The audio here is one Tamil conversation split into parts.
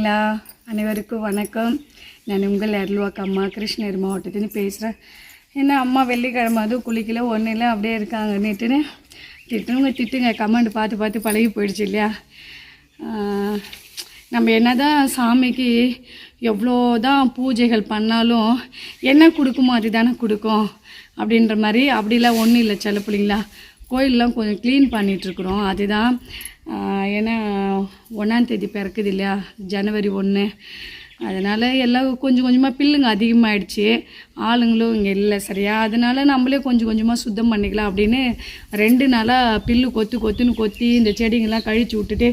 இருக்கீங்களா? அனைவருக்கும் வணக்கம். நான் உங்கள் அருள்வாக்கு அம்மா கிருஷ்ணகிரி மாவட்டத்துலேருந்து பேசுகிறேன். என்ன அம்மா வெள்ளிக்கிழமை அதுவும் குளிக்கல ஒன்றும் இல்லை அப்படியே இருக்காங்க. நேற்றுன்னு திட்டுங்க கமெண்ட் பார்த்து பார்த்து பழகி போயிடுச்சு இல்லையா? நம்ம என்ன தான் சாமிக்கு எவ்வளோ தான் பூஜைகள் பண்ணாலும் என்ன கொடுக்குமோ அது தானே கொடுக்கும் அப்படின்ற மாதிரி. அப்படிலாம் ஒன்றும் இல்லை சில பிள்ளைங்களா. கோயிலெலாம் கொஞ்சம் க்ளீன் பண்ணிகிட்ருக்குறோம். அதுதான் ஏன்னா 1ஆம் தேதி பிறக்குது இல்லையா, ஜனவரி 1. அதனால் எல்லாம் கொஞ்சம் கொஞ்சமாக பில்லுங்க அதிகமாகிடுச்சு, ஆளுங்களும் இங்கே இல்லை சரியா. அதனால் நம்மளே கொஞ்சம் கொஞ்சமாக சுத்தம் பண்ணிக்கலாம் அப்படின்னு 2 நாளாக பில்லு கொத்துன்னு கொத்தி இந்த செடிங்கெல்லாம் கழிச்சு விட்டுட்டு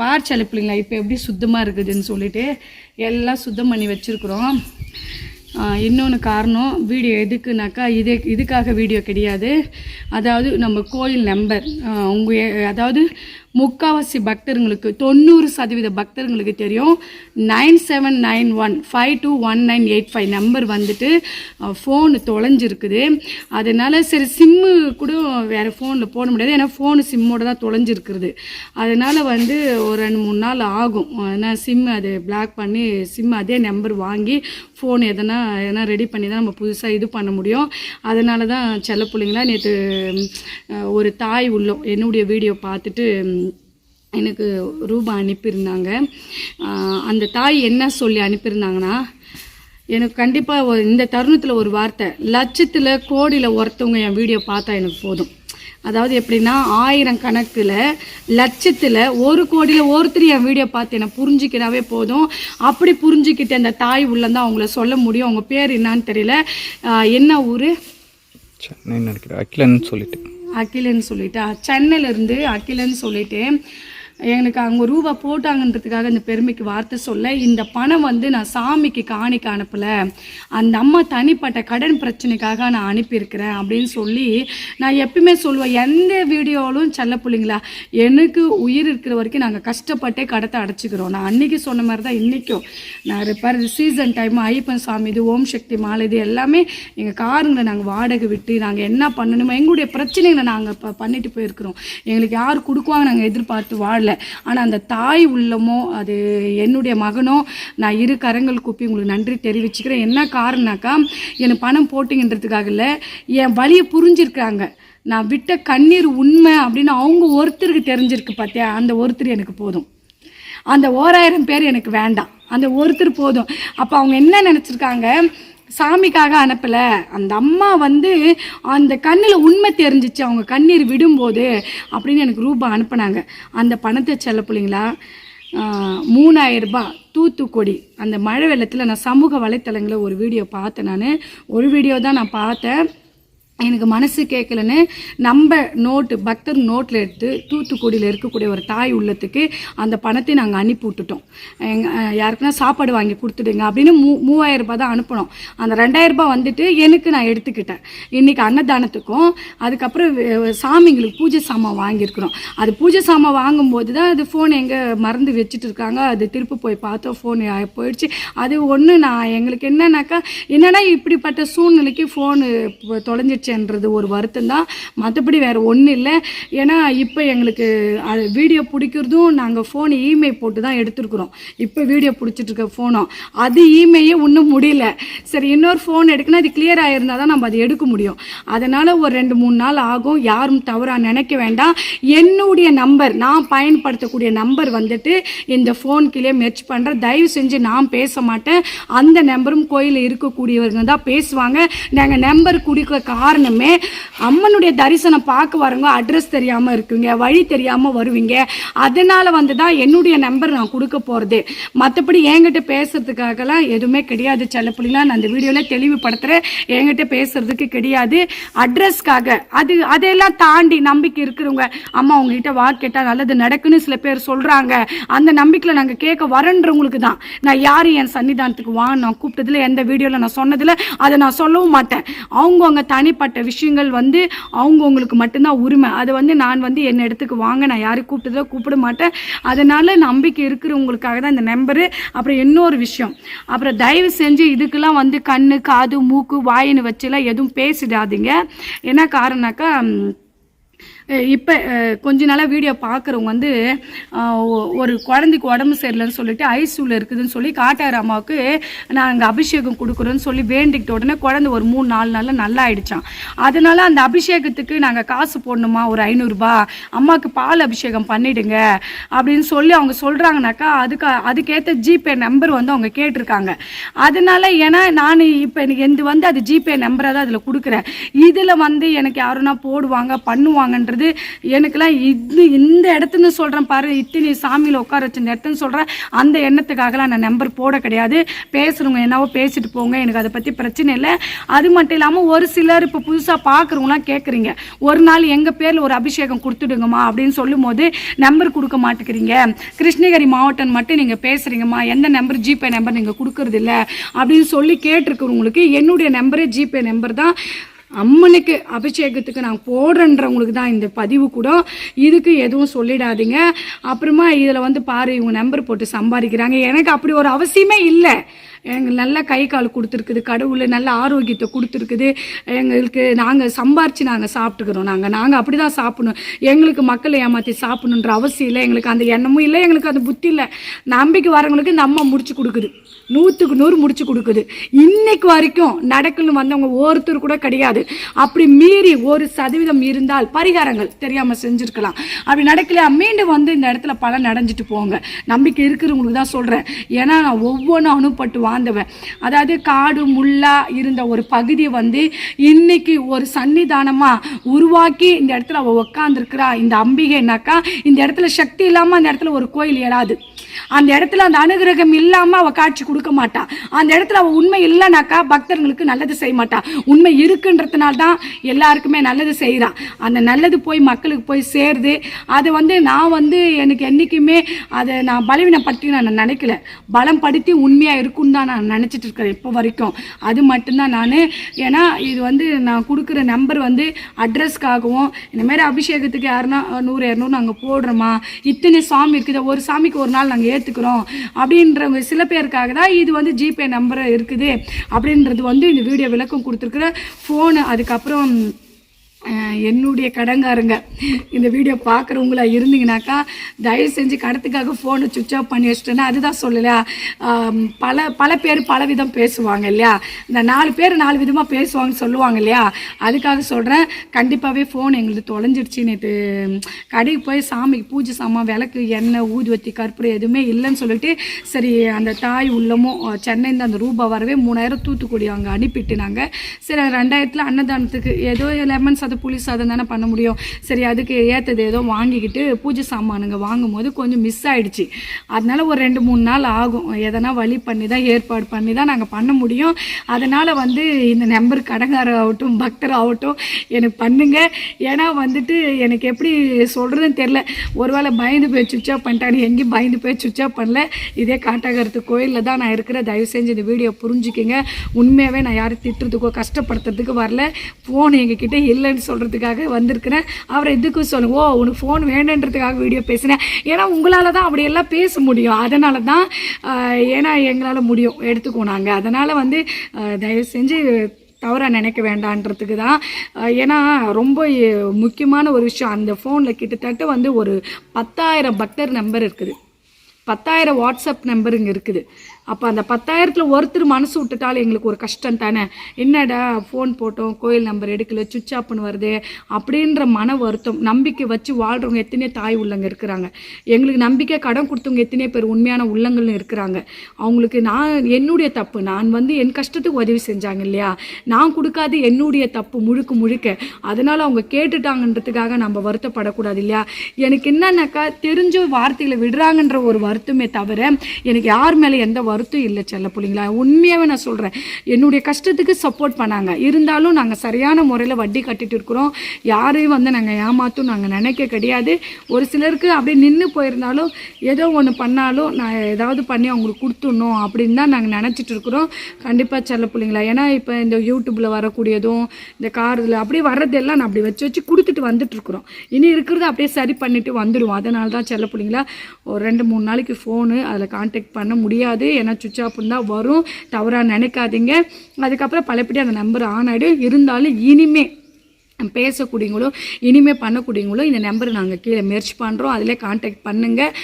பார்ச்சல பிள்ளைங்களா இப்போ எப்படி சுத்தமாக இருக்குதுன்னு சொல்லிட்டு எல்லாம் சுத்தம் பண்ணி வச்சுருக்குறோம். இன்னொன்று காரணம் வீடியோ எதுக்குனாக்கா இதுக்காக வீடியோ கிடையாது. அதாவது நம்ம கோயில் நம்பர் அதாவது முக்கால்வாசி பக்தர்களுக்கு 90% பக்தர்களுக்கு தெரியும். 9791521985 நம்பர் வந்துட்டு ஃபோனு தொலைஞ்சிருக்குது. அதனால் சரி சிம்மு கூட வேறு ஃபோனில் போட முடியாது, ஏன்னா ஃபோனு சிம்மோடு தான் தொலைஞ்சிருக்குது. அதனால் வந்து ஒரு 2-3 நாள் ஆகும். அதனால் சிம்மு அது பிளாக் பண்ணி சிம்மு அதே நம்பர் வாங்கி ஃபோன் எதனா ரெடி பண்ணி தான் நம்ம புதுசாக இது பண்ண முடியும். அதனால தான் செல்ல பிள்ளைங்களா நேற்று ஒரு தாய் உள்ளோம் என்னுடைய வீடியோ பார்த்துட்டு எனக்கு ரூபா அனுப்பியிருந்தாங்க. அந்த தாய் என்ன சொல்லி அனுப்பியிருந்தாங்கன்னா, எனக்கு கண்டிப்பாக இந்த தருணத்தில் ஒரு வார்த்தை, லட்சத்தில் கோடியில் ஒருத்தவங்க என் வீடியோ பார்த்தா எனக்கு போதும். அதாவது எப்படின்னா 1000 கணக்கில் லட்சத்தில் 1 கோடியில் ஒருத்தர் என் வீடியோ பார்த்து என்னை புரிஞ்சிக்கினாவே போதும். அப்படி புரிஞ்சிக்கிட்டு அந்த தாய் உள்ளந்தான் அவங்கள சொல்ல முடியும். அவங்க பேர் என்னான்னு தெரியல, என்ன ஊர் அகிலன்னு சொல்லிட்டு சென்னையிலேருந்து அகிலன்னு சொல்லிட்டு எனக்கு அங்கே ரூபா போட்டாங்கன்றதுக்காக இந்த பெருமைக்கு வார்த்தை சொல்ல, இந்த பணம் வந்து நான் சாமிக்கு காணிக்க அனுப்பலை, அந்த அம்மா தனிப்பட்ட கடன் பிரச்சனைக்காக நான் அனுப்பியிருக்கிறேன் அப்படின்னு சொல்லி நான் எப்பயுமே சொல்லுவேன். எந்த வீடியோவிலும் செல்ல பிள்ளைங்களா எனக்கு உயிர் இருக்கிற வரைக்கும் நாங்கள் கஷ்டப்பட்டே கடத்தை அடைச்சிக்கிறோம். நான் அன்றைக்கி சொன்ன மாதிரி தான் இன்றைக்கும் நான் ரிப்பேர் சீசன் டைம் ஐயப்பன் சாமி இது ஓம் சக்தி மாலை இது எல்லாமே எங்கள் காருங்களை நாங்கள் வாடகை விட்டு நாங்கள் என்ன பண்ணணுமோ எங்களுடைய பிரச்சனைகளை நாங்கள் பண்ணிட்டு போயிருக்கிறோம். எங்களுக்கு யார் கொடுக்குவாங்க நாங்கள் எதிர்பார்த்து வாழல. ஆனால் அந்த தாய் உள்ளமோ அது என்னுடைய மகனோ நான் 2 கரங்கள் கூப்பி உங்களுக்கு நன்றி தெரிவிச்சுக்கிறேன். என்ன காரணம்னாக்கா எனக்கு பணம் போட்டிங்கன்றதுக்காக இல்லை, என் வழியை புரிஞ்சிருக்காங்க. நான் விட்ட கண்ணீர் உண்மை அப்படின்னு அவங்க ஒருத்தருக்கு தெரிஞ்சிருக்கு பார்த்தியா, அந்த ஒருத்தர் எனக்கு போதும். அந்த 1000 பேர் எனக்கு வேண்டாம், அந்த ஒருத்தர் போதும். அப்போ அவங்க என்ன நினச்சிருக்காங்க, சாமிக்காக அனுப்பலை, அந்த அம்மா வந்து அந்த கண்ணில் உண்மை தெரிஞ்சிச்சு அவங்க கண்ணீர் விடும்போது அப்படின்னு எனக்கு ரூபா அனுப்புனாங்க. அந்த பணத்தை செல்ல பிள்ளைங்களா 3000 ரூபாய் தூத்துக்குடி அந்த மழை வெள்ளத்தில் நான் சமூக வலைத்தளங்களில் ஒரு வீடியோ பார்த்தேன். ஒரு வீடியோ தான் நான் பார்த்தேன். எனக்கு மனசு கேட்கலன்னு நம்ம பக்தர் நோட்டில் எடுத்து தூத்துக்குடியில் இருக்கக்கூடிய ஒரு தாய் உள்ளத்துக்கு அந்த பணத்தை நாங்கள் அனுப்பி விட்டுட்டோம். யாருக்குன்னா சாப்பாடு வாங்கி கொடுத்துடுங்க அப்படின்னு 3000 ரூபாய் தான் அனுப்பணும். அந்த 2000 ரூபாய் வந்துட்டு எனக்கு நான் எடுத்துக்கிட்டேன். இன்றைக்கி அன்னதானத்துக்கும் அதுக்கப்புறம் சாமிங்களுக்கு பூஜை சாமான் வாங்கியிருக்கிறோம். அது பூஜை சாமான் வாங்கும்போது தான் அது ஃபோன் எங்கே மறந்து வச்சுட்டு இருக்காங்க, அது திருப்பி போய் பார்த்தோம் ஃபோன் போயிடுச்சு. அது ஒன்று நான் எங்களுக்கு என்னன்னாக்கா இப்படிப்பட்ட சூழ்நிலைக்கு ஃபோனு தொலைஞ்சிடுச்சு ன்றது ஒரு வருத்தம் தான், மற்றபடி வேறு ஒன்றும் இல்லை. ஏன்னா இப்போ எங்களுக்கு அது வீடியோ பிடிக்கிறதும் நாங்கள் ஃபோன் இமெயில் போட்டு தான் எடுத்துருக்குறோம். இப்போ வீடியோ பிடிச்சிட்ருக்க ஃபோனும் அது இமெயிலே இன்னும் முடியல. சரி இன்னொரு ஃபோன் எடுக்கணும், அது கிளியர் ஆகிருந்தால் தான் நம்ம அதை எடுக்க முடியும். அதனால் ஒரு 2-3 நாள் ஆகும். யாரும் தவறாக நினைக்க வேண்டாம். என்னுடைய நம்பர் நான் பயன்படுத்தக்கூடிய நம்பர் வந்துட்டு இந்த ஃபோனுக்குள்ளே மெர்ச் பண்ணுறேன். தயவு செஞ்சு நான் பேச மாட்டேன், அந்த நம்பரும் கோயிலில் இருக்கக்கூடியவங்க தான் பேசுவாங்க. நாங்கள் நம்பர் கொடுக்க காரணமே அம்மனுடைய தரிசனம் பார்க்க வரவங்க அட்ரஸ் தெரியாமல் இருக்குங்க, வழி தெரியாமல் வருவீங்க. அதனால் வந்து தான் என்னுடைய நம்பர் நான் கொடுக்க போகிறது. மற்றபடி என்கிட்ட பேசுறதுக்காகலாம் எதுவுமே கிடையாது செல்ல பிள்ளைங்களா. நான் அந்த வீடியோவில் தெளிவுபடுத்துகிறேன், என்கிட்ட பேசுறதுக்கு கிடையாது, அட்ரஸ்க்காக. அதையெல்லாம் தாண்டி நம்பிக்கை இருக்கிறவங்க அம்மா உங்ககிட்ட கேட்டால் நல்லது நடக்குன்னு சில பேர் சொல்கிறாங்க. அந்த நம்பிக்கையில் நாங்கள் கேட்க வரன்றவங்களுக்கு தான் நான் யாரும் என் சன்னிதானத்துக்கு நான் கூப்பிட்டதில் எந்த வீடியோவில் நான் சொன்னதில் அதை நான் சொல்லவும் மாட்டேன். அவங்கவுங்க தனிப்பட்ட விஷயங்கள் வந்து அவங்கவுங்களுக்கு மட்டும்தான் உரிமை. அது வந்து நான் வந்து என்ன இடத்துக்கு வாங்க நான் யாரும் கூப்பிட மாட்டேன். அதனால நம்பிக்கை இருக்கிறவங்களுக்காக தான் இந்த நம்பரு. அப்புறம் இன்னொரு விஷயம், அப்புறம் தயவு செஞ்சு இதுக்கெல்லாம் வந்து கண்ணு காது மூக்கு வாயின்னு வச்சுலாம் எதுவும் பேசிடாதீங்க. என்ன காரணம்னாக்கா இப்போ கொஞ்ச நாளாக வீடியோ பார்க்குறவங்க வந்து ஒரு குழந்தைக்கு உடம்பு சரியில்லைன்னு சொல்லிட்டு ஐசியூவில் இருக்குதுன்னு சொல்லி காட்டார் அம்மாவுக்கு நாங்கள் அபிஷேகம் கொடுக்குறோன்னு சொல்லி வேண்டிக்கிட்ட உடனே குழந்தை ஒரு 3-4 நாளில் நல்லா ஆயிடுச்சான். அதனால அந்த அபிஷேகத்துக்கு நாங்கள் காசு போடணுமா ஒரு 500 அம்மாவுக்கு பால் அபிஷேகம் பண்ணிடுங்க அப்படின்னு சொல்லி அவங்க சொல்கிறாங்கனாக்கா அதுக்கேற்ற ஜிபே நம்பர் வந்து அவங்க கேட்டிருக்காங்க. அதனால ஏன்னா நான் இப்போ எனக்கு எந்த வந்து அது ஜிபே நம்பரை தான் அதில் கொடுக்குறேன். இதில் வந்து எனக்கு யாருன்னா போடுவாங்க பண்ணுவாங்கன்றது எனக்குலாம் இந்த இடத்துன்னு சொல்கிறேன் பாரு, இத்தனை சாமியில் உட்கார வச்சு இந்த இடத்துன்னு சொல்கிறேன். அந்த எண்ணத்துக்காகலாம் நான் நம்பர் போட கிடையாது. பேசுகிறவங்க என்னவோ பேசிட்டு போங்க, எனக்கு அதை பற்றி பிரச்சனை இல்லை. அது மட்டும் இல்லாமல் ஒரு சிலர் இப்போ புதுசாக பார்க்குறவங்களாம் கேட்குறீங்க, ஒரு நாள் எங்கள் பேரில் ஒரு அபிஷேகம் கொடுத்துடுங்கம்மா அப்படின்னு சொல்லும் போது நம்பர் கொடுக்க மாட்டேங்கிறீங்க, கிருஷ்ணகிரி மாவட்டம் மட்டும் நீங்கள் பேசுகிறீங்கம்மா, எந்த நம்பர் ஜிபே நம்பர் நீங்கள் கொடுக்கறது இல்லை அப்படின்னு சொல்லி கேட்டிருக்கிறவங்களுக்கு என்னுடைய நம்பரே ஜிபே நம்பர் தான். அம்மனுக்கு அபிஷேகத்துக்கு நான் போடுறேன்றவங்களுக்கு தான் இந்த பதிவு கூட. இதுக்கு எதுவும் சொல்லிடாதீங்க. அப்புறமா இதில் வந்து பாரு இவங்க நம்பர் போட்டு சம்பாதிக்கிறாங்க. எனக்கு அப்படி ஒரு அவசியமே இல்லை. எங்களுக்கு நல்ல கை கால் கொடுத்துருக்குது, கடவுள் நல்ல ஆரோக்கியத்தை கொடுத்துருக்குது. எங்களுக்கு நாங்கள் சம்பாரித்து நாங்கள் சாப்பிட்டுக்கிறோம். நாங்கள் அப்படி தான் சாப்பிடணும். எங்களுக்கு மக்களை ஏமாற்றி சாப்பிடணுன்ற அவசியம் இல்லை. எங்களுக்கு அந்த எண்ணமும் இல்லை, எங்களுக்கு அந்த புத்தி இல்லை. நம்பிக்கை வரவங்களுக்கு நம்ம முடிச்சு கொடுக்குது, 100க்கு 100 முடிச்சு கொடுக்குது. இன்னைக்கு வரைக்கும் நடக்கணும்னு வந்தவங்க ஒருத்தர் கூட கிடையாது. அப்படி மீறி 1% இருந்தால் பரிகாரங்கள் தெரியாமல் செஞ்சுருக்கலாம். அப்படி நடக்கலையா மீண்டும் வந்து இந்த இடத்துல பலன் அடைஞ்சிட்டு போங்க. நம்பிக்கை இருக்கிறவங்களுக்கு தான் சொல்கிறேன். ஏன்னா நான் ஒவ்வொன்றும் அனுப்பட்டு வாழ்ந்தவன். அதாவது காடு முள்ளா இருந்த ஒரு பகுதியை வந்து இன்னைக்கு ஒரு சன்னிதானமா உருவாக்கி இந்த இடத்துல அவள் உட்காந்துருக்கிறா. இந்த அம்பிகைனாக்கா இந்த இடத்துல சக்தி இல்லாமல் அந்த இடத்துல ஒரு கோயில் எழாது. அந்த இடத்துல அந்த அனுகிரகம் இல்லாமல் அவள் காட்சி கொடுக்க மாட்டான். அந்த இடத்துல அவள் உண்மை இல்லைனாக்கா பக்தர்களுக்கு நல்லது செய்ய மாட்டான். உண்மை இருக்குன்றதுனால தான் எல்லாருக்குமே நல்லது செய்கிறான். அந்த நல்லது போய் மக்களுக்கு போய் சேருது. அதை வந்து நான் வந்து எனக்கு என்றைக்குமே அதை நான் பலவீனப்படுத்தி நான் நினைக்கல, பலம் படுத்தி உண்மையாக இருக்குன்னு தான் நான் நினச்சிட்டு இருக்கிறேன் இப்போ வரைக்கும். அது மட்டும்தான் நான். ஏன்னா இது வந்து நான் கொடுக்குற நம்பர் வந்து அட்ரஸ்க்காகவும் இந்தமாரி அபிஷேகத்துக்கு யாருன்னா 100-200 நாங்கள் போடுறோமா, இத்தனை சாமி இருக்குது, ஒரு சாமிக்கு ஒரு நாள் நாங்கள் ஏற்றுக்கிறோம் அப்படின்றவங்க சில பேருக்காக தான் இது வந்து ஜிபே நம்பர் இருக்குது அப்படின்றது வந்து இந்த வீடியோ விளக்கம் கொடுத்துருக்குற ஃபோனு. அதுக்கப்புறம் என்னுடைய கடங்காரங்க இந்த வீடியோ பார்க்குறவங்களா இருந்தீங்கனாக்கா தயவு செஞ்சு கடத்துக்காக ஃபோனை சுவிட்ச் ஆஃப் பண்ணி வச்சுட்டேன்னா அதுதான் சொல்லலையா. பல பேர் பல விதம் பேசுவாங்க இல்லையா, இந்த 4 பேர் 4 விதமாக பேசுவாங்கன்னு சொல்லுவாங்க இல்லையா. அதுக்காக சொல்கிறேன், கண்டிப்பாகவே ஃபோன் எங்களுக்கு தொலைஞ்சிடுச்சு. நேற்று கடைக்கு போய் சாமிக்கு பூஜை சாமான், விளக்கு, எண்ணெய், ஊதுவத்தி, கற்பூரம் எதுவுமே இல்லைன்னு சொல்லிட்டு சரி அந்த தாய் உள்ளமும் சென்னைந்து அந்த ரூபா வரவே 3000 தூத்துக்குடி அங்கே அனுப்பிட்டு நாங்கள் சரி 2000 அன்னதானத்துக்கு ஏதோ லெமன் புளி சாதம் தானே பண்ண முடியும். சரி அதுக்கு ஏற்றது ஏதோ வாங்கிக்கிட்டு பூஜை சாமானுங்க வாங்கும் போது கொஞ்சம் மிஸ் ஆகிடுச்சு. அதனால ஒரு 2-3 நாள் ஆகும். எதனா வழி பண்ணி தான் ஏற்பாடு பண்ணி தான் நாங்கள் பண்ண முடியும். அதனால் வந்து இந்த நம்பர் கடங்கார ஆகட்டும் பக்தர் ஆகட்டும் எனக்கு பண்ணுங்க. ஏன்னா வந்துட்டு எனக்கு எப்படி சொல்கிறதுன்னு தெரில. ஒருவேளை பயந்து போய் சுவிட்ச் ஆஃப் பண்ணிட்டான்னு எங்கேயும் பயந்து போய் சுவிட்ச் ஆஃப் பண்ணல. இதே காட்டாகரத்து கோயிலில் தான் நான் இருக்கிறேன். தயவு செஞ்சு இந்த வீடியோ புரிஞ்சுக்கிங்க. உண்மையாகவே நான் யாரும் திட்டுறதுக்கோ கஷ்டப்படுத்துறதுக்கு வரல. ஃபோன் எங்ககிட்ட இல்லைன்னு சொல்கிறதுக்காக வந்திருக்கிறேன். அவரை எதுக்கும் சொல்லுங்க, ஓ உனக்கு ஃபோன் வேணுன்றதுக்காக வீடியோ பேசினேன். ஏன்னா உங்களால் தான் அப்படியெல்லாம் பேச முடியும். அதனால தான் ஏன்னா எங்களால் முடியும் எடுத்துக்கோம் நாங்கள். அதனால் வந்து தயவு செஞ்சு தவறாக நினைக்க வேண்டான்றதுக்கு தான். ஏன்னா ரொம்ப முக்கியமான ஒரு விஷயம், அந்த ஃபோனில் கிட்டத்தட்ட வந்து ஒரு 10,000 பக்தர் நம்பர் இருக்குது, 10,000 வாட்ஸ்அப் நம்பர் இங்கே இருக்குது. அப்போ அந்த 10,000ல் ஒருத்தர் மனசு விட்டுட்டாலும் எங்களுக்கு ஒரு கஷ்டம் தானே. என்னடா ஃபோன் போட்டோம் கோயில் நம்பர் எடுக்கல சுவிட்ச் ஆஃப்னு வருது அப்படின்ற மன வருத்தம். நம்பிக்கை வச்சு வாழ்கிறவங்க எத்தனையோ தாய் உள்ளங்க இருக்கிறாங்க. எங்களுக்கு நம்பிக்கை கடன் கொடுத்தவங்க எத்தனையோ பேர் உண்மையான உள்ளங்கள்னு இருக்கிறாங்க. அவங்களுக்கு என்னுடைய தப்பு, நான் வந்து என் கஷ்டத்துக்கு உதவி செஞ்சாங்க இல்லையா, நான் கொடுக்காது என்னுடைய தப்பு முழுக்க. அதனால் அவங்க கேட்டுட்டாங்கன்றதுக்காக நம்ம வருத்தப்படக்கூடாது இல்லையா. எனக்கு என்னன்னாக்கா தெரிஞ்ச வார்த்தைகளை விடுறாங்கன்ற ஒரு வருத்தமே தவிர எனக்கு யார் மேலே எந்த வருத்தம் இல்லை செல்ல பிள்ளைங்களா. உண்மையாகவே நான் சொல்கிறேன், என்னுடைய கஷ்டத்துக்கு சப்போர்ட் பண்ணாங்க. இருந்தாலும் நாங்கள் சரியான முறையில் வட்டி கட்டிட்டு இருக்கிறோம். யாரையும் வந்து நாங்கள் ஏமாற்றும் நாங்கள் நினைக்க கிடையாது. ஒரு சிலருக்கு அப்படியே நின்று போயிருந்தாலும் ஏதோ ஒன்று பண்ணாலும் நான் ஏதாவது பண்ணி அவங்களுக்கு கொடுத்துடணும் அப்படின்னு தான் நாங்கள் நினச்சிட்டு இருக்கிறோம். கண்டிப்பாக செல்ல பிள்ளைங்களா. ஏன்னா இப்போ இந்த யூடியூப்பில் வரக்கூடியதும் இந்த காரில் அப்படியே வர்றதெல்லாம் நான் அப்படி வச்சு கொடுத்துட்டு வந்துட்டுருக்குறோம். இனி இருக்கிறத அப்படியே சரி பண்ணிவிட்டு வந்துடுவோம். அதனால தான் செல்ல பிள்ளைங்களா ஒரு 2-3 நாளைக்கு ஃபோனு அதில் கான்டாக்ட் பண்ண முடியாது. ஏன்னா சுவிட்ச் ஆஃப் தான் வரும், தவறாக நினைக்காதீங்க. அதுக்கப்புறம் பலப்படி அந்த நம்பர் ஆன் ஆகிடும். இருந்தாலும் இனிமே பேசக்கூடியவங்களோ இனிமேல் பண்ணக்கூடியவங்களோ இந்த நம்பர் நாங்கள் கீழே முயற்சி பண்ணுறோம், அதிலே கான்டாக்ட் பண்ணுங்கள்.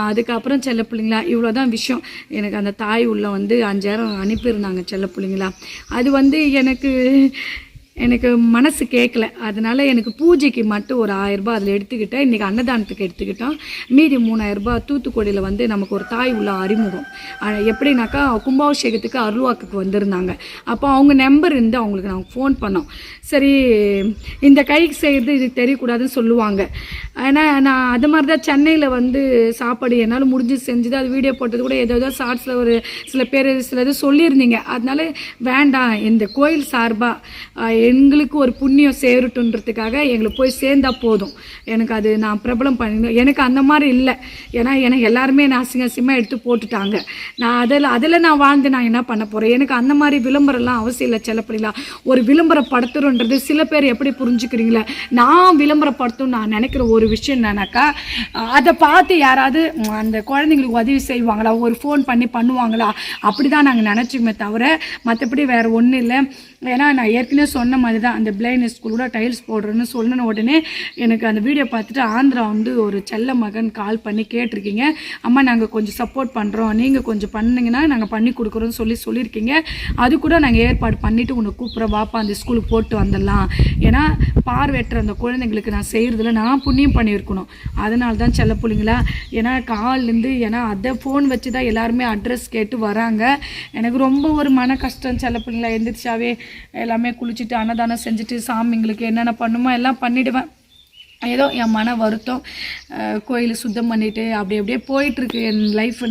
அதுக்கப்புறம் செல்ல பிள்ளைங்களா இவ்வளோ தான் விஷயம். எனக்கு அந்த தாய் உள்ள வந்து 5000 அனுப்பியிருந்தாங்க செல்ல பிள்ளைங்களா. அது வந்து எனக்கு மனசு கேட்கல. அதனால் எனக்கு பூஜைக்கு மட்டும் ஒரு 1000 ரூபாய் அதில் எடுத்துக்கிட்டேன். இன்றைக்கி அன்னதானத்துக்கு எடுத்துக்கிட்டோம். மீதி 3000 ரூபாய் தூத்துக்குடியில் வந்து நமக்கு ஒரு தாய் உள்ள அறிமுகம். எப்படின்னாக்கா கும்பாபிஷேகத்துக்கு அருள்வாக்குக்கு வந்திருந்தாங்க. அப்போ அவங்க நம்பர் இருந்து அவங்களுக்கு நாங்கள் ஃபோன் பண்ணோம். சரி, இந்த கைக்கு செய்கிறது இதுக்கு தெரியக்கூடாதுன்னு சொல்லுவாங்க. ஏன்னா நான் அது மாதிரி தான் சென்னையில் வந்து சாப்பாடு என்னால் முடிஞ்சு செஞ்சுது. அது வீடியோ போட்டது கூட ஏதோ ஷார்ட்ஸில் ஒரு சில பேர் சில இது சொல்லியிருந்தீங்க. அதனால வேண்டாம், இந்த கோயில் சார்பாக எங்களுக்கு ஒரு புண்ணியம் சேரட்டுன்றதுக்காக எங்களுக்கு போய் சேர்ந்தா போதும். எனக்கு அது நான் பிரபலம் பண்ணிடணும். எனக்கு அந்த மாதிரி இல்லை. ஏன்னா எனக்கு எல்லாருமே நான் அசிங்கமாக எடுத்து போட்டுட்டாங்க. நான் அதில் நான் வாழ்ந்து நான் என்ன பண்ண போகிறேன்? எனக்கு அந்த மாதிரி விளம்பரம்லாம் அவசியம் இல்லை. செல்லப்படிலாம் ஒரு விளம்பரப்படுத்துகிறோன்றது சில பேர் எப்படி புரிஞ்சுக்கிறீங்களே, நான் விளம்பரப்படுத்தும் நான் நினைக்கிற ஒரு விஷயம் என்னன்னாக்கா, அதை பார்த்து யாராவது அந்த குழந்தைங்களுக்கு உதவி செய்வாங்களா, ஒரு ஃபோன் பண்ணி பண்ணுவாங்களா, அப்படி தான் நாங்கள் நினச்சிக்குமே தவிர மற்றபடி வேறு ஒன்றும் இல்லை. ஏன்னா நான் ஏற்கனவே சொன்ன மாதிரி தான் அந்த பிளைண்ட் ஸ்கூல் கூட டைல்ஸ் போடுறேன்னு சொன்ன உடனே எனக்கு அந்த வீடியோ பார்த்துட்டு ஆந்திரா வந்து ஒரு செல்ல மகன் கால் பண்ணி கேட்டிருக்கீங்க, அம்மா நாங்கள் கொஞ்சம் சப்போர்ட் பண்ணுறோம், நீங்கள் கொஞ்சம் பண்ணிங்கன்னா நாங்கள் பண்ணி கொடுக்குறோன்னு சொல்லியிருக்கீங்க. அது கூட நாங்கள் ஏற்பாடு பண்ணிவிட்டு உன்னை கூப்பிட்ற வாப்பா அந்த ஸ்கூலுக்கு போட்டு வந்துடலாம். ஏன்னா பார்வையற்ற அந்த குழந்தைங்களுக்கு நான் செய்கிறதுல நான் புண்ணியம் பண்ணியிருக்கணும். அதனால தான் செல்ல பிள்ளைங்களா. ஏன்னா கால்லேருந்து ஏன்னா அதை ஃபோன் வச்சு தான் எல்லாருமே அட்ரஸ் கேட்டு வராங்க. எனக்கு ரொம்ப ஒரு மன கஷ்டம். செல்ல பிள்ளைங்களா எந்திரிச்சாவே எல்லாமே குளிச்சுட்டு அன்னதானம் செஞ்சுட்டு சாமிங்களுக்கு என்னென்ன பண்ணுமோ எல்லாம் பண்ணிவிடுவேன். ஏதோ என் மன வருத்தம். கோயில் சுத்தம் பண்ணிவிட்டு அப்படியே போயிட்டுருக்கு என் லைஃப்.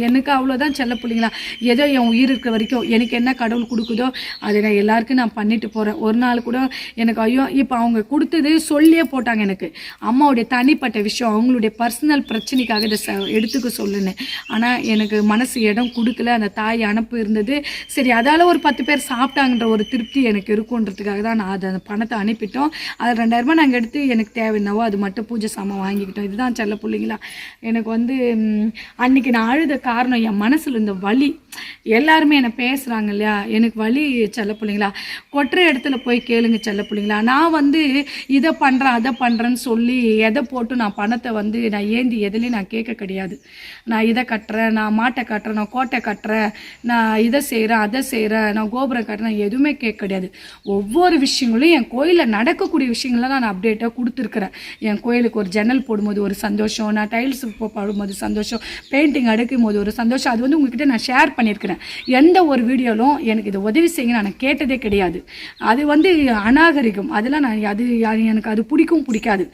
எனக்கு அவ்வளோதான் செல்ல பிள்ளைங்களா. ஏதோ என் உயிர் இருக்கிற வரைக்கும் எனக்கு என்ன கடவுள் கொடுக்குதோ அதை நான் எல்லாருக்கும் நான் பண்ணிட்டு போகிறேன். ஒரு நாள் கூட எனக்கு ஐயோ இப்போ அவங்க கொடுத்தது சொல்லியே போட்டாங்க. எனக்கு அம்மாவுடைய தனிப்பட்ட விஷயம், அவங்களுடைய பர்சனல் பிரச்சனைக்காக இதை எடுத்துக்க சொல்லுன்னு. ஆனால் எனக்கு மனசு இடம் கொடுக்கல. அந்த தாய் அனுப்பு இருந்தது. சரி, அதால் ஒரு 10 பேர் சாப்பிட்டாங்கன்ற ஒரு திருப்தி எனக்கு இருக்குன்றதுக்காக தான் நான் அந்த பணத்தை அனுப்பிட்டோம். அதில் 2000 ரூபாய் நாங்கள் எடுத்து எனக்கு தேவை என்னவோ அது மட்டும் பூஜை சாமான் வாங்கிக்கிட்டோம். இதுதான் செல்ல பிள்ளைங்களா. எனக்கு வந்து அன்றைக்கி நான் அழுத காரணம் என் மனசில் இந்த வலி. எல்லாருமே என்னை பேசுகிறாங்க இல்லையா, எனக்கு வலி செல்ல பிள்ளைங்களா. கொட்டுற இடத்துல போய் கேளுங்க செல்ல பிள்ளைங்களா. நான் வந்து இதை பண்ணுறேன் அதை பண்ணுறேன்னு சொல்லி எதை போட்டு நான் பணத்தை வந்து நான் ஏந்தி எதுலேயும் நான் கேட்க கிடையாது. நான் இதை கட்டுறேன், நான் மாட்டை கட்டுறேன், நான் கோட்டை கட்டுறேன், நான் இதை செய்கிறேன் அதை செய்கிறேன், நான் கோபுரம் கட்டுறேன், எதுவுமே கேட்க கிடையாது. ஒவ்வொரு விஷயங்களும் என் கோயிலில் நடக்கக்கூடிய விஷயங்கள்லாம் நான் அப்டேட்டாக கொடுத்துருக்குறேன். என் கோயிலுக்கு ஒரு ஜன்னல் போடும்போது ஒரு சந்தோஷம், நான் டைல்ஸ் போடும்போது சந்தோஷம், பெயிண்டிங் அடுக்கும் போது ஒரு சந்தோஷம். அது வந்து உங்ககிட்ட நான் ஷேர் பண்ணியிருக்கிறேன். எந்த ஒரு வீடியோலும் எனக்கு இதை உதவி செய்யுங்க நான் கேட்டதே கிடையாது. அது வந்து அநாகரிகம். அதெல்லாம் நான் எனக்கு அது பிடிக்காது.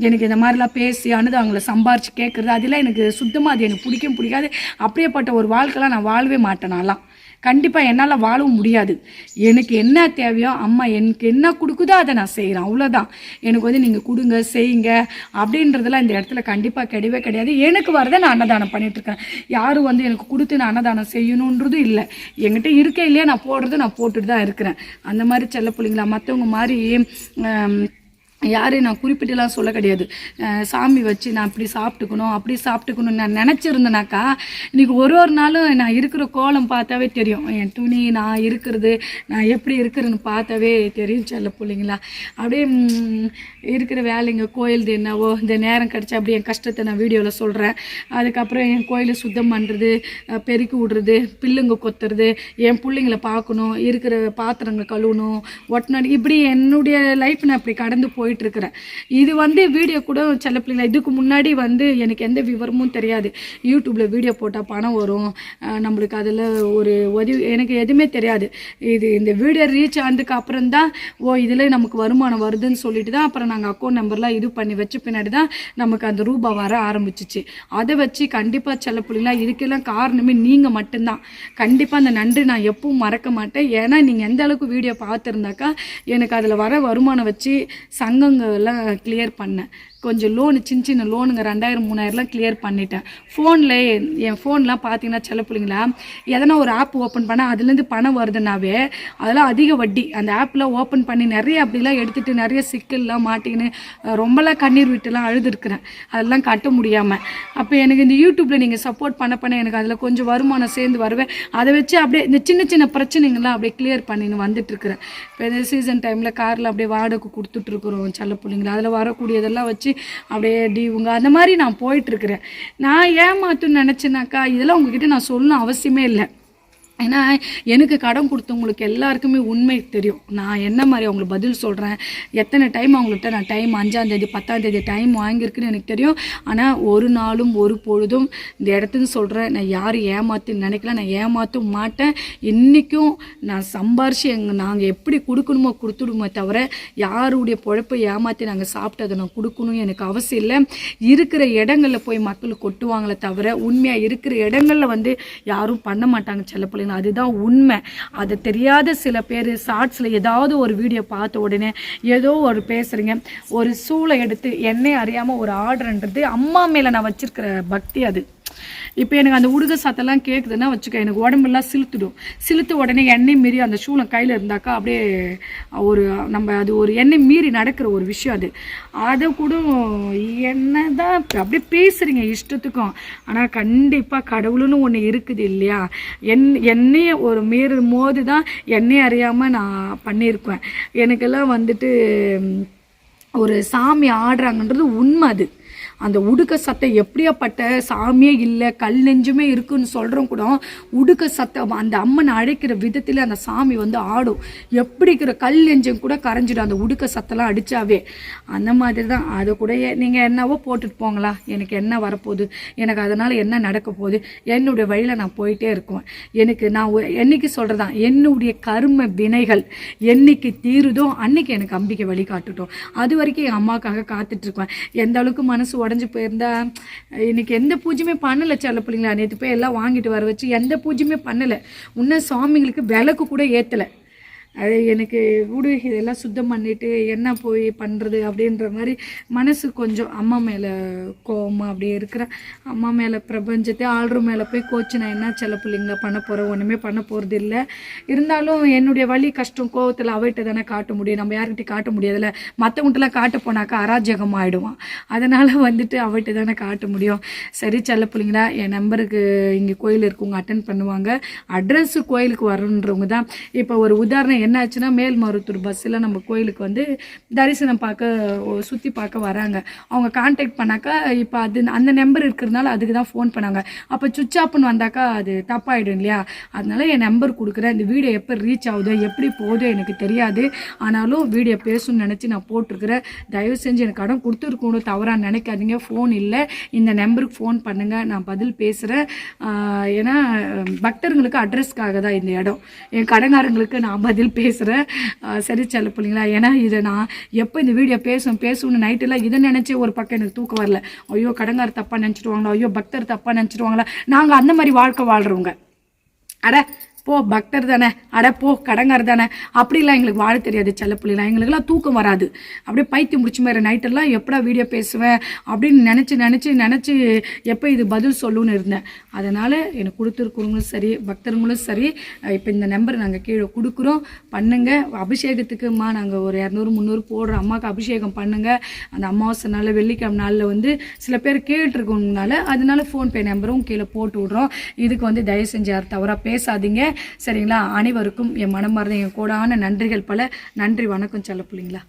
எனக்கு இந்த மாதிரிலாம் பேசி அவங்கள சம்பாரித்து கேட்குறது அதெல்லாம் எனக்கு சுத்தமாக அது எனக்கு பிடிக்காது. அப்படியேப்பட்ட ஒரு வாழ்க்கைலாம் நான் வாழவே மாட்டேன். நான்லாம் கண்டிப்பாக என்னால் வாழவும் முடியாது. எனக்கு என்ன தேவையோ அம்மா எனக்கு என்ன கொடுக்குதோ அதை நான் செய்கிறேன், அவ்வளோதான். எனக்கு வந்து நீங்கள் கொடுங்க செய்யுங்க அப்படின்றதெல்லாம் இந்த இடத்துல கண்டிப்பாக கிடையவே கிடையாது. எனக்கு வரதை நான் அன்னதானம் பண்ணிகிட்ருக்கேன். யாரும் வந்து எனக்கு கொடுத்து நான் அன்னதானம் செய்யணுன்றதும் இல்லை. என்கிட்ட இருக்க இல்லையா நான் போடுறது நான் போட்டுட்டு தான் இருக்கிறேன். அந்த மாதிரி செல்ல பிள்ளைங்களா. மற்றவங்க மாதிரி யாரையும் நான் குறிப்பிட்டுலாம் சொல்ல கிடையாது. சாமி வச்சு நான் இப்படி சாப்பிட்டுக்கணும் அப்படி சாப்பிட்டுக்கணும்னு நான் நினச்சிருந்தேனாக்கா இன்றைக்கி ஒரு நாளும் நான் இருக்கிற கோலம் பார்த்தாவே தெரியும். என் துணி நான் இருக்கிறது நான் எப்படி இருக்கிறேன்னு பார்த்தாவே தெரியும் செல்ல பிள்ளைங்களா. அப்படியே இருக்கிற வேலைங்க கோயில்து என்னவோ இந்த நேரம் கிடச்சா அப்படியே என் கஷ்டத்தை நான் வீடியோவில் சொல்கிறேன். அதுக்கப்புறம் என் கோயிலை சுத்தம் பண்ணுறது, பெருக்கி விடுறது, பில்லுங்க கொத்துறது, என் பிள்ளைங்களை பார்க்கணும், இருக்கிற பாத்திரங்களை கழுவணும், ஒட்டினாடி, இப்படி என்னுடைய லைஃப் நான் இப்படி கடந்து போயிட்டுருக்கிறேன். இது வந்து வீடியோ கூட செல்ல பிள்ளைங்களா. இதுக்கு முன்னாடி வந்து எனக்கு எந்த விவரமும் தெரியாது. யூடியூப்பில் வீடியோ போட்டால் பணம் வரும், நம்மளுக்கு அதில் ஒரு உதவி, எனக்கு எதுவுமே தெரியாது. இந்த வீடியோ ரீச் ஆனதுக்கு அப்புறம் தான் இதில் நமக்கு வருமானம் வருதுன்னு சொல்லிட்டு தான் அப்புறம் நாங்கள் அக்கௌண்ட் நம்பர்லாம் இது பண்ணி வச்ச பின்னாடி தான் நமக்கு அந்த ரூபா வர ஆரம்பிச்சிச்சு. அதை வச்சு கண்டிப்பாக செல்ல பிள்ளைங்களா இதுக்கெல்லாம் காரணமே நீங்கள் மட்டும்தான். கண்டிப்பாக அந்த நன்றி நான் எப்பவும் மறக்க மாட்டேன். ஏன்னா நீங்கள் எந்த அளவுக்கு வீடியோ பார்த்துருந்தாக்கா எனக்கு அதில் வர வருமானம் வச்சு சங்கங்கள்லாம் கிளியர் பண்ணேன். கொஞ்சம் லோனு சின்ன லோனுங்க 2000 3000 கிளியர் பண்ணிட்டேன். ஃபோனில் என் ஃபோன்லாம் பார்த்தீங்கன்னா சில பிள்ளைங்களா எதனா ஒரு ஆப் ஓப்பன் பண்ணால் அதுலேருந்து பணம் வருதுன்னாவே அதெல்லாம் அதிக வட்டி. அந்த ஆப்பில் ஓப்பன் பண்ணி நிறைய அப்படிலாம் எடுத்துகிட்டு நிறைய சிக்கல்லாம் மாட்டிக்கின்னு ரொம்பலாம் கண்ணீர் விட்டுலாம் அழுதுருக்குறேன் அதெல்லாம் கட்ட முடியாமல். அப்போ எனக்கு இந்த யூடியூப்பில் நீங்கள் சப்போர்ட் பண்ண எனக்கு அதில் கொஞ்சம் வருமானம் சேர்ந்து வருவேன். அதை வச்சு அப்படியே இந்த சின்ன பிரச்சனைங்கள்லாம் அப்படியே கிளியர் பண்ணின்னு வந்துட்டுருக்குறேன். இப்போ இந்த சீசன் டைமில் காரில் அப்படியே வாடகை கொடுத்துட்ருக்குறோம் செல்ல பிள்ளைங்களா, அதில் வரக்கூடியதெல்லாம் வச்சு அப்படியே டிவுங்க அந்த மாதிரி நான் போயிட்டுருக்குறேன். நான் ஏமாத்துன்னு நினச்சேனாக்கா இதெல்லாம் உங்ககிட்ட நான் சொல்லணும் அவசியமே இல்லை. ஏன்னா எனக்கு கடன் கொடுத்தவங்களுக்கு எல்லாருக்குமே உண்மை தெரியும். நான் என்ன மாதிரி அவங்களுக்கு பதில் சொல்கிறேன், எத்தனை டைம் அவங்கள்ட்ட நான் டைம் 5ஆம் தேதி 10ஆம் தேதி டைம் வாங்கியிருக்குன்னு எனக்கு தெரியும். ஆனால் ஒரு நாளும் ஒரு பொழுதும் இந்த இடத்துன்னு சொல்கிறேன், நான் யாரும் ஏமாத்துன்னு நினைக்கல, நான் ஏமாற்றும் மாட்டேன். இன்றைக்கும் நான் சம்பாரித்து நாங்கள் எப்படி கொடுக்கணுமோ கொடுத்துடுமே தவிர யாருடைய பொழப்பை ஏமாற்றி நாங்கள் சாப்பிட்டதை நான் கொடுக்கணும் எனக்கு அவசியம் இல்லை. இருக்கிற இடங்களில் போய் மக்கள் கொட்டுவாங்களே தவிர உண்மையாக இருக்கிற இடங்களில் வந்து யாரும் பண்ண மாட்டாங்க செல்லப்பிள்ளை. அதுதான் உண்மை. அது தெரியாத சில பேர் ஷார்ட்ஸில் ஏதாவது ஒரு வீடியோ பார்த்த உடனே ஏதோ ஒரு பேசுகிறீங்க. ஒரு சூளை எடுத்து என்னை அறியாமல் ஒரு ஆர்டர்ன்றது அம்மா மேலே நான் வச்சிருக்கிற பக்தி அது. இப்போ எனக்கு அந்த உடுக சத்தெல்லாம் கேட்குதுன்னா வச்சுக்க, எனக்கு உடம்பெல்லாம் சிலுத்து உடனே எண்ணெய் மீறி அந்த சூளம் கையில் இருந்தாக்கா அப்படியே ஒரு நம்ம அது ஒரு எண்ணெய் மீறி நடக்கிற ஒரு விஷயம் அது. அதை கூட என்ன தான் அப்படியே பேசுகிறீங்க இஷ்டத்துக்கும். ஆனால் கண்டிப்பாக கடவுளுன்னு ஒன்று இருக்குது இல்லையா, என்னையே ஒரு மீறும் போது தான் என்னையே அறியாமல் நான் பண்ணியிருப்பேன். எனக்கெல்லாம் வந்துட்டு ஒரு சாமி ஆடுறாங்கன்றது உண்மை. அது அந்த உடுக்க சத்தம் எப்படியாப்பட்ட சாமியே இல்லை கல் நெஞ்சுமே இருக்குன்னு சொல்கிறோம் கூட உடுக்க சத்தம் அந்த அம்மனை அழைக்கிற விதத்தில் அந்த சாமி வந்து ஆடும். எப்படி இருக்கிற கல் நெஞ்சம் கூட கரைஞ்சிடும் அந்த உடுக்க சத்தம்லாம் அடித்தாவே. அந்த மாதிரி தான். அதை கூட நீங்கள் என்னவோ போட்டுட்டு போங்களா, எனக்கு என்ன வரப்போகுது, எனக்கு அதனால் என்ன நடக்க போகுது, என்னுடைய வழியில் நான் போயிட்டே இருக்குவேன். எனக்கு நான் என்னைக்கு சொல்கிறதான் என்னுடைய கர்ம வினைகள் என்னைக்கு தீருதோ அன்னைக்கு எனக்கு அம்பிக்கை வழி காட்டுட்டோம். அது வரைக்கும் என் அம்மாவுக்காக காத்துட்ருக்குவேன். எந்த அளவுக்கு மனசு உடஞ்சி போயிருந்தா இன்னைக்கு எந்த பூஜையுமே பண்ணலை செல்ல பிள்ளைங்களா. நேற்று போய் எல்லாம் வாங்கிட்டு வர வச்சு எந்த பூஜையுமே பண்ணலை. இன்னும் சுவாமிங்களுக்கு விளக்கு கூட ஏற்றலை. அது எனக்கு விடு இதெல்லாம் சுத்தம் பண்ணிவிட்டு என்ன போய் பண்ணுறது அப்படின்ற மாதிரி மனசு கொஞ்சம் அம்மா மேலே கோவமாக அப்படியே இருக்கிறேன். அம்மா மேலே பிரபஞ்சத்தை ஆள்ற மேலே போய் கோச்சு நான் என்ன செல்ல பிள்ளைங்களா பண்ண போகிறேன், ஒன்றுமே பண்ண போகிறது இல்லை. இருந்தாலும் என்னுடைய வலி கஷ்டம் கோவத்தில் அவர்கிட்ட தானே காட்ட முடியும், நம்ம யார்கிட்டையும் காட்ட முடியாதுல்ல. மற்றவங்கள்ட்டலாம் காட்ட போனாக்கா அராஜகம் ஆகிடுவான். அதனால் வந்துட்டு அவர்கிட்ட தானே காட்ட முடியும். சரி செல்ல பிள்ளைங்களா, என் நம்பருக்கு இங்கே கோயில் இருக்குவங்க அட்டன் பண்ணுவாங்க. அட்ரஸ்ஸு கோயிலுக்கு வரணுன்றவங்க தான். இப்போ ஒரு உதாரணம் என்ன ஆச்சுன்னா, மேல்மருத்தூர் பஸ்ஸில் நம்ம கோயிலுக்கு வந்து தரிசனம் பார்க்க சுற்றி பார்க்க வராங்க. அவங்க கான்டாக்ட் பண்ணாக்கா இப்போ அது அந்த நம்பர் இருக்கிறதுனால அதுக்கு தான் ஃபோன் பண்ணாங்க. அப்போ சுவிட்ச் ஆஃப்னு வந்தாக்கா அது தப்பாயிடும் இல்லையா. அதனால என் நம்பர் கொடுக்குறேன். இந்த வீடியோ எப்போ ரீச் ஆகுதோ எப்படி போகுதோ எனக்கு தெரியாது. ஆனாலும் வீடியோ பேசணும்னு நினச்சி நான் போட்டிருக்கிறேன். தயவு செஞ்சு எனக்கு கடன் கொடுத்துருக்கணும் தவறாக நினைக்காதீங்க. ஃபோன் இல்லை, இந்த நம்பருக்கு ஃபோன் பண்ணுங்கள், நான் பதில் பேசுகிறேன். ஏன்னா பக்தர்களுக்கு அட்ரஸ்க்காக தான் இந்த இடம். என் கடங்காரங்களுக்கு நான் பதில் பேசுகிறேன். சரி செல்ல பிள்ளைங்களா, ஏன்னா இதை நான் எப்போ இந்த வீடியோ பேசணும்னு நைட்டெல்லாம் இதை நினச்சி ஒரு பக்கம் எனக்கு தூக்கம் வரல. ஐயோ கடங்கார் தப்பாக நினச்சிடுவாங்களா, ஐயோ பக்தர் தப்பாக நினச்சிடுவாங்களா. நாங்கள் அந்த மாதிரி வாழ்க்கை வாழ்கிறவங்க. அட போ பக்தர் தானே, அட போ கடங்கார் தானே, அப்படிலாம் எங்களுக்கு வாழ தெரியாது செல்ல பிள்ளைலாம். எங்களுக்கெல்லாம் தூக்கம் வராது. அப்படியே பைத்தியம் முடிச்ச மாதிரி நைட்டெல்லாம் எப்படா வீடியோ பேசுவேன் அப்படின்னு நினச்சி எப்போ இது பதில் சொல்லுன்னு இருந்தேன். அதனால் எனக்கு கொடுத்துருக்குறவங்களும் சரி பக்தர்களும் சரி, இப்போ இந்த நம்பர் நாங்கள் கீழே கொடுக்குறோம், பண்ணுங்கள். அபிஷேகத்துக்குமா நாங்கள் ஒரு 200 300 போடுறோம். அம்மாவுக்கு அபிஷேகம் பண்ணுங்கள். அந்த அமாவாசை நாள் வெள்ளிக்கிழமை நாளில் வந்து சில பேர் கேட்டுருக்கோங்கனால அதனால ஃபோன்பே நம்பரும் கீழே போட்டு விட்றோம். இதுக்கு வந்து தயவு செஞ்சு யார் தவறாக பேசாதீங்க சரிங்களா. அனைவருக்கும் என் மனமார்ந்த என் கோடான நன்றிகள் பல. நன்றி, வணக்கம் செல்ல பிள்ளைங்களா.